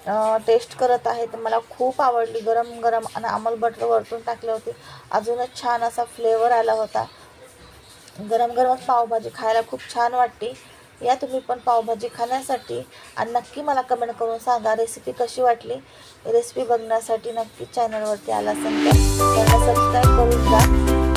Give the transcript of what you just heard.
Taste करत आहे. तर मला खूप आवडली. गरम गरम आणि अमूल बटर वरतून टाकले होते. अजूनच छान असा फ्लेवर आला होता. गरम गरमच पावभाजी खायला खूप छान वाटते. या तुम्ही पण पावभाजी खाण्यासाठी आणि नक्की मला कमेंट करून सांगा रेसिपी कशी वाटली. रेसिपी बघण्यासाठी नक्की चॅनलवरती आला असेल तर चॅनल सबस्क्राईब करून जा.